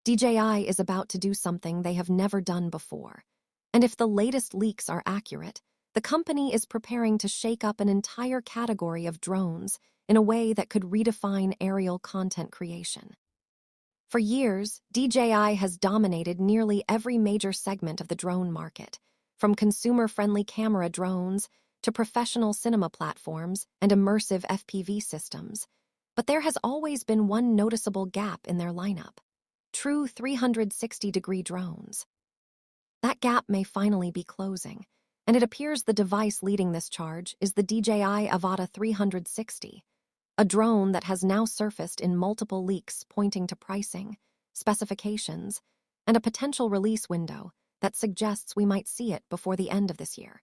DJI is about to do something they have never done before. And if the latest leaks are accurate, the company is preparing to shake up an entire category of drones in a way that could redefine aerial content creation. For years, DJI has dominated nearly every major segment of the drone market, from consumer-friendly camera drones to professional cinema platforms and immersive FPV systems. But there has always been one noticeable gap in their lineup: true 360-degree drones. That gap may finally be closing, and it appears the device leading this charge is the DJI Avata 360, a drone that has now surfaced in multiple leaks pointing to pricing, specifications, and a potential release window that suggests we might see it before the end of this year.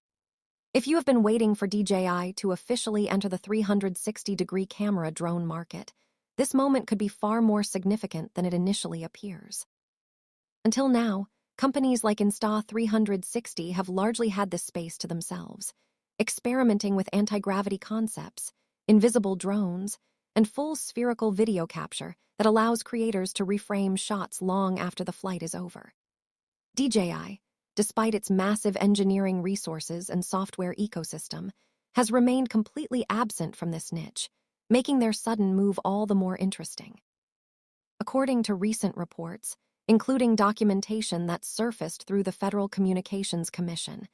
If you have been waiting for DJI to officially enter the 360-degree camera drone market, this moment could be far more significant than it initially appears. Until now, companies like Insta360 have largely had this space to themselves, experimenting with anti-gravity concepts, invisible drones, and full spherical video capture that allows creators to reframe shots long after the flight is over. DJI, despite its massive engineering resources and software ecosystem, has remained completely absent from this niche, making their sudden move all the more interesting. According to recent reports, including documentation that surfaced through the Federal Communications Commission,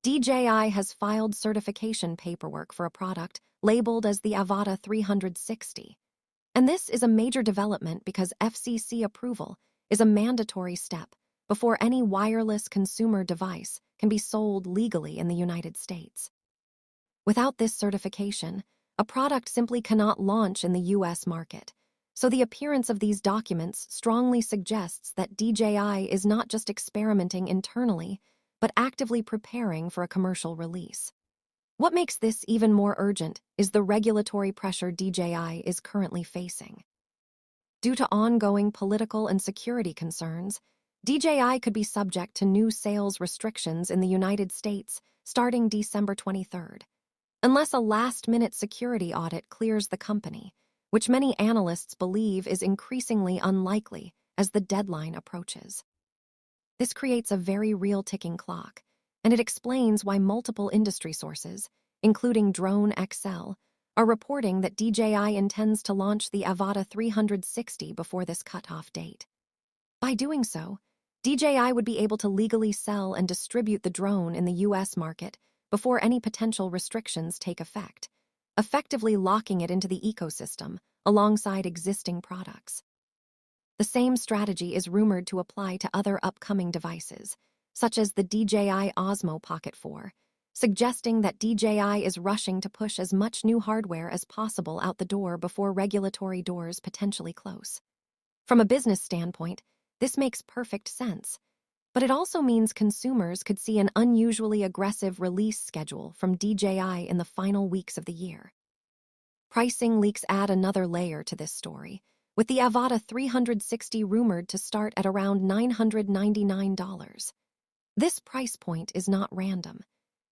DJI has filed certification paperwork for a product labeled as the Avata 360. And this is a major development because FCC approval is a mandatory step before any wireless consumer device can be sold legally in the United States. Without this certification, a product simply cannot launch in the US market. So the appearance of these documents strongly suggests that DJI is not just experimenting internally, but actively preparing for a commercial release. What makes this even more urgent is the regulatory pressure DJI is currently facing. Due to ongoing political and security concerns, DJI could be subject to new sales restrictions in the United States starting December 23rd, unless a last-minute security audit clears the company, which many analysts believe is increasingly unlikely as the deadline approaches. This creates a very real ticking clock, and it explains why multiple industry sources, including Drone XL, are reporting that DJI intends to launch the Avata 360 before this cutoff date. By doing so, DJI would be able to legally sell and distribute the drone in the US market before any potential restrictions take effect, effectively locking it into the ecosystem alongside existing products. The same strategy is rumored to apply to other upcoming devices, such as the DJI Osmo Pocket 4, suggesting that DJI is rushing to push as much new hardware as possible out the door before regulatory doors potentially close. From a business standpoint, this makes perfect sense, but it also means consumers could see an unusually aggressive release schedule from DJI in the final weeks of the year. Pricing leaks add another layer to this story, with the Avata 360 rumored to start at around $999. This price point is not random.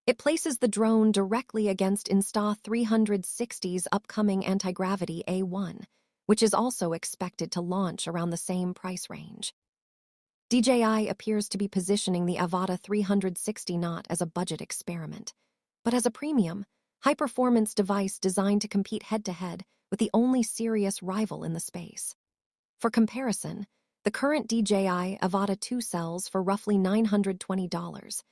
It places the drone directly against Insta360's upcoming Antigravity A1, which is also expected to launch around the same price range. DJI appears to be positioning the Avata 360 not as a budget experiment, but as a premium, high-performance device designed to compete head-to-head with the only serious rival in the space. For comparison, the current DJI Avata 2 sells for roughly $920,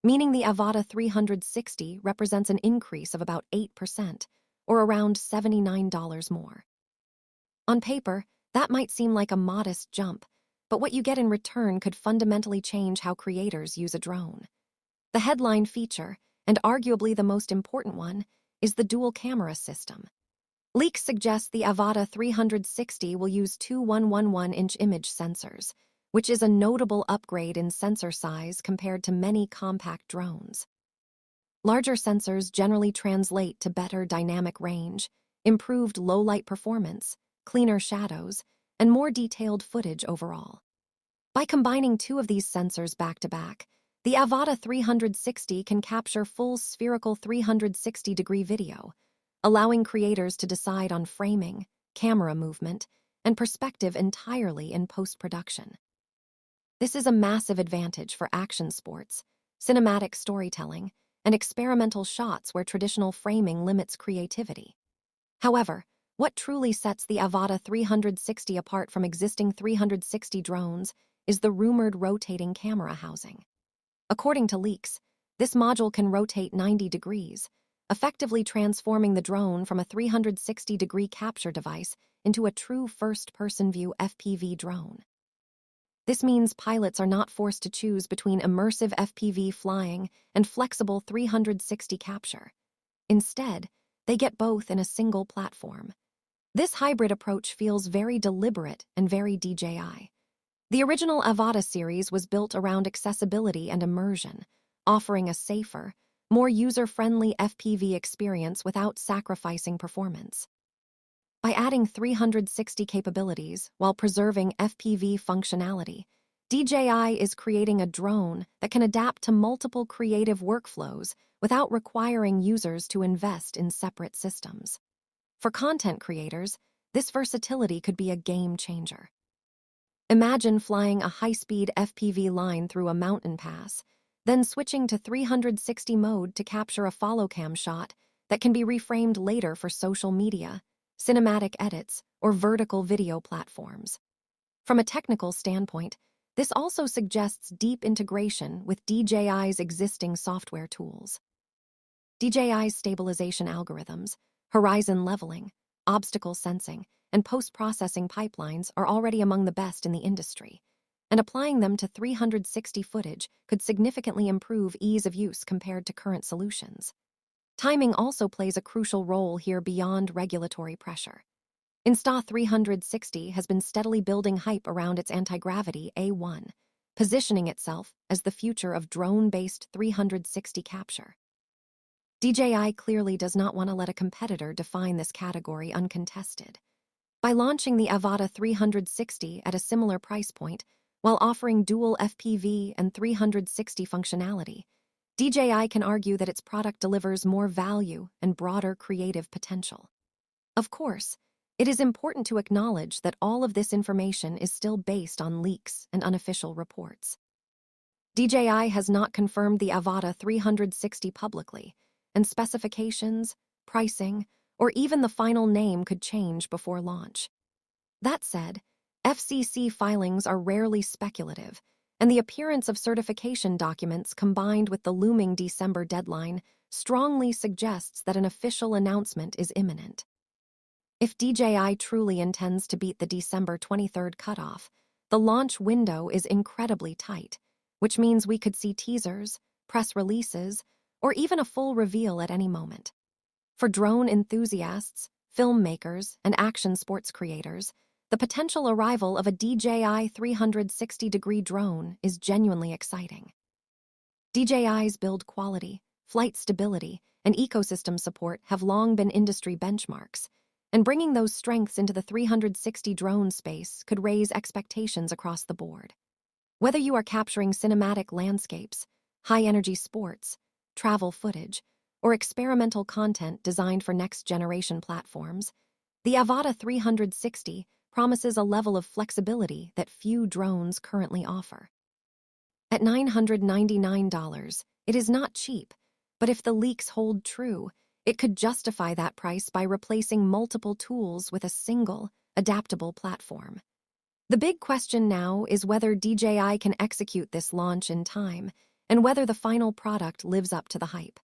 meaning the Avata 360 represents an increase of about 8%, or around $79 more. On paper, that might seem like a modest jump, but what you get in return could fundamentally change how creators use a drone. The headline feature, and arguably the most important one, is the dual camera system. Leaks suggest the Avata 360 will use two 111-inch image sensors, which is a notable upgrade in sensor size compared to many compact drones. Larger sensors generally translate to better dynamic range, improved low-light performance, cleaner shadows, and more detailed footage overall. By combining two of these sensors back-to-back, the Avata 360 can capture full spherical 360-degree video, allowing creators to decide on framing, camera movement, and perspective entirely in post-production. This is a massive advantage for action sports, cinematic storytelling, and experimental shots where traditional framing limits creativity. However, what truly sets the Avata 360 apart from existing 360 drones is the rumored rotating camera housing. According to leaks, this module can rotate 90 degrees, effectively transforming the drone from a 360-degree capture device into a true first-person view FPV drone. This means pilots are not forced to choose between immersive FPV flying and flexible 360 capture. Instead, they get both in a single platform. This hybrid approach feels very deliberate and very DJI. The original Avata series was built around accessibility and immersion, offering a safer, more user-friendly FPV experience without sacrificing performance. By adding 360 capabilities while preserving FPV functionality, DJI is creating a drone that can adapt to multiple creative workflows without requiring users to invest in separate systems. For content creators, this versatility could be a game changer. Imagine flying a high-speed FPV line through a mountain pass, then switching to 360 mode to capture a follow-cam shot that can be reframed later for social media, cinematic edits, or vertical video platforms. From a technical standpoint, this also suggests deep integration with DJI's existing software tools. DJI's stabilization algorithms, horizon leveling, obstacle sensing, and post-processing pipelines are already among the best in the industry, and applying them to 360 footage could significantly improve ease of use compared to current solutions. Timing also plays a crucial role here beyond regulatory pressure. Insta360 has been steadily building hype around its Antigravity A1, positioning itself as the future of drone-based 360 capture. DJI clearly does not want to let a competitor define this category uncontested. By launching the Avata 360 at a similar price point, while offering dual FPV and 360 functionality, DJI can argue that its product delivers more value and broader creative potential. Of course, it is important to acknowledge that all of this information is still based on leaks and unofficial reports. DJI has not confirmed the Avata 360 publicly, and specifications, pricing, or even the final name could change before launch. That said, FCC filings are rarely speculative, and the appearance of certification documents combined with the looming December deadline strongly suggests that an official announcement is imminent. If DJI truly intends to beat the December 23rd cutoff, the launch window is incredibly tight, which means we could see teasers, press releases, or even a full reveal at any moment. For drone enthusiasts, filmmakers, and action sports creators, the potential arrival of a DJI 360-degree drone is genuinely exciting. DJI's build quality, flight stability, and ecosystem support have long been industry benchmarks, and bringing those strengths into the 360 drone space could raise expectations across the board. Whether you are capturing cinematic landscapes, high-energy sports, travel footage, or experimental content designed for next-generation platforms, the Avata 360 promises a level of flexibility that few drones currently offer. At $999, it is not cheap, but if the leaks hold true, it could justify that price by replacing multiple tools with a single, adaptable platform. The big question now is whether DJI can execute this launch in time, and whether the final product lives up to the hype.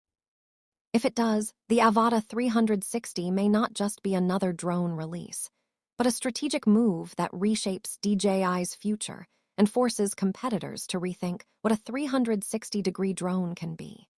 If it does, the Avata 360 may not just be another drone release, but a strategic move that reshapes DJI's future and forces competitors to rethink what a 360-degree drone can be.